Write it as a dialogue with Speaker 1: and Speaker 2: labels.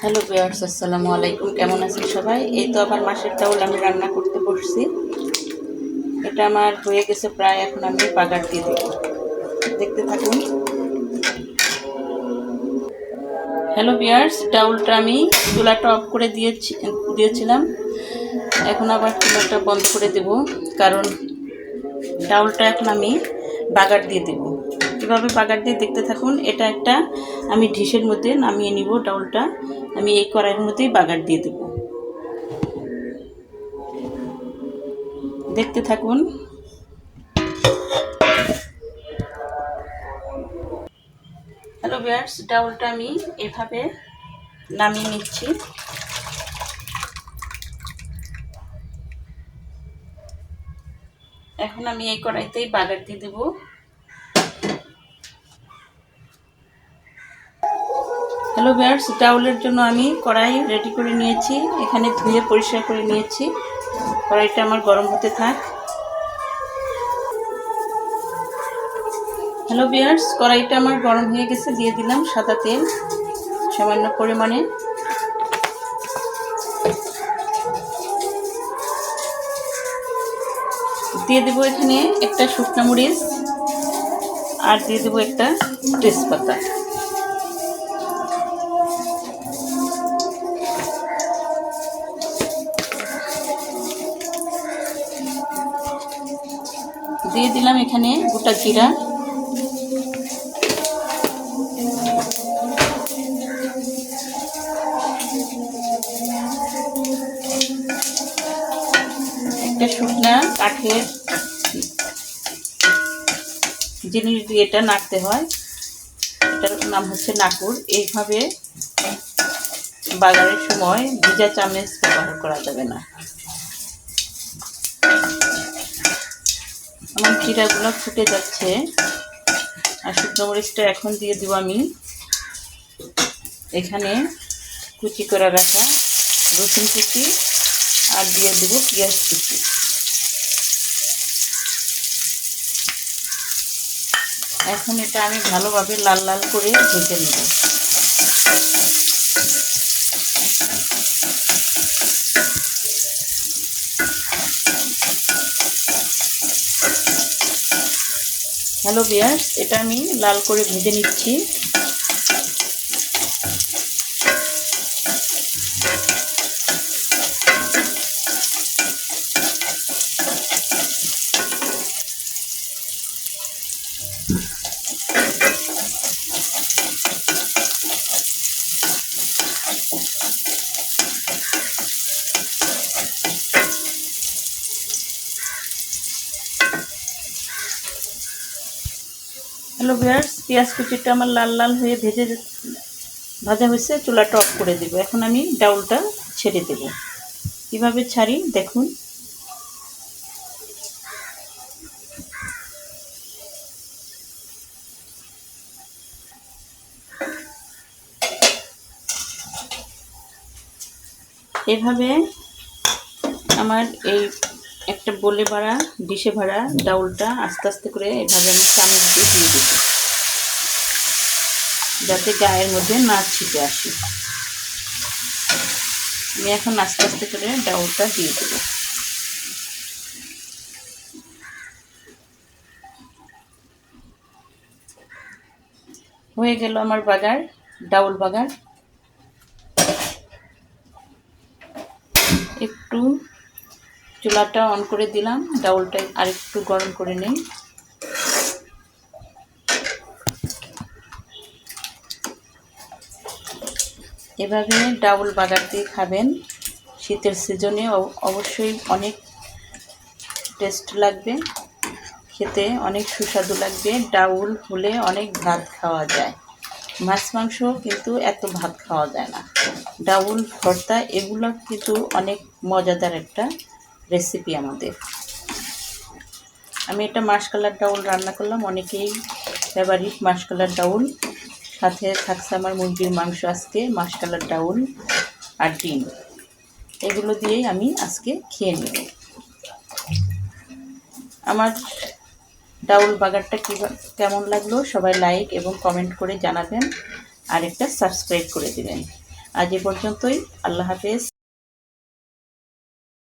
Speaker 1: Hello viewers, আসসালামু আলাইকুম। কেমন আছেন সবাই? এই তো আবার মাছের ডাউল আমি রান্না করতে বসছি। এটা আমার হয়ে গেছে প্রায়, এখন আমি বাগার দিয়ে দেবো। দেখতে থাকুন। হ্যালো ভিউয়ার্স, ডাউলটা আমি চুলাটা অফ করে দিয়েছিলাম। এখন আবার চুলাটা বন্ধ করে দেব, কারণ ডাউলটা এখন আমি বাগার দিয়ে দেব। কীভাবে বাগার দিয়ে দেখতে থাকুন। এটা একটা আমি ডিশের মধ্যে নামিয়ে নিব। ডাউলটা আমি এই কড়াইয়ের মধ্যেই বাগার দিয়ে দেব। দেখতে থাকুন। হ্যালো ভিউয়ার্স, ডাউলটা আমি এভাবে নামিয়ে নিচ্ছি। এখন আমি এই কড়াইতেই বাগার দিয়ে দেব। হ্যালো ভিউয়ার্স, ডাউলের জন্য আমি কড়াই রেডি করে নিয়েছি। এখানে ধুয়ে পরিষ্কার করে নিয়েছি। কড়াইটা আমার গরম হতে থাক। হ্যালো ভিউয়ার্স, কড়াইটা আমার গরম হয়ে গেছে। দিয়ে দিলাম সাদা তেল সামান্য পরিমাণে। দিয়ে দেবো এখানে একটা শুকনো মরিচ, আর দিয়ে দেবো একটা তেজপাতা। দিয়ে দিলাম এখানে গোটা জিরা, একটা শুকনা কাঠের জিনিস দিয়ে এটা নাড়তে হয়। এটার নাম হচ্ছে নাকুর। এইভাবে বাগারের সময় ভিজা চামচ ব্যবহার করা যাবে না। আমার জিরাগুলো ফুটে যাচ্ছে, আর শুকনো মরিচটা এখন দিয়ে দেবো আমি এখানে কুচি করে রাখা রসুন কুচি, আর দিয়ে দেবো পেঁয়াজ কুচি। এখন এটা আমি ভালোভাবে লাল লাল করে ভেজে নেব। হ্যালো ভিউয়ার্স, এটা আমি লাল করে ভেজে নিচ্ছি। হ্যালো ভিউয়ার্স, পেঁয়াজ কুচিটা আমার লাল লাল হয়ে ভাজা হয়েছে। চুলাটা অফ করে দেব। এখন আমি ডাউলটা ছেড়ে দেব। কিভাবে ছাড়ি দেখুন। এভাবে আমার এই একটা বলে ভরা ডিশে ভরা ডাউলটা আস্তে আস্তে করে এভাবে আমি চামচ দিয়ে দেব, যাতে গায়ের মধ্যে না ছিটে আসে। আমি এখন আস্তে আস্তে করে ডাউলটা দিয়ে দেব। হয়ে গেল আমার বাগার, ডাউল বাগার। একটু চুলাটা অন করে দিলাম, ডাউলটা আরেকটু গরম করে নিই। এভাবে ডাউল বাগার দিয়ে খাবেন। শীতের সিজনে অবশ্যই অনেক টেস্ট লাগবে, খেতে অনেক সুস্বাদু লাগবে। ডাউল হলে অনেক ভাত খাওয়া যায়। মাছ মাংস কিন্তু এত ভাত খাওয়া যায় না। ডাউল ভর্তা এগুলো কিন্তু অনেক মজাদার একটা রেসিপি আমাদের। আমি এটা মাশকালার ডাউল রান্না করলাম, অনেকেই ফেভারিট মাশকালার ডাউল। সাথে থাকছে আমার মুরগির মাংস আজকে, মাশকালার ডাউল আর ডিম। এগুলো দিয়েই আমি আজকে খেয়ে নেব। আমার ডাউল বাগারটা কেমন লাগলো সবাই লাইক এবং কমেন্ট করে জানাবেন, আর একটা সাবস্ক্রাইব করে দেবেন। আজ এ পর্যন্তই। আল্লাহ হাফেজ।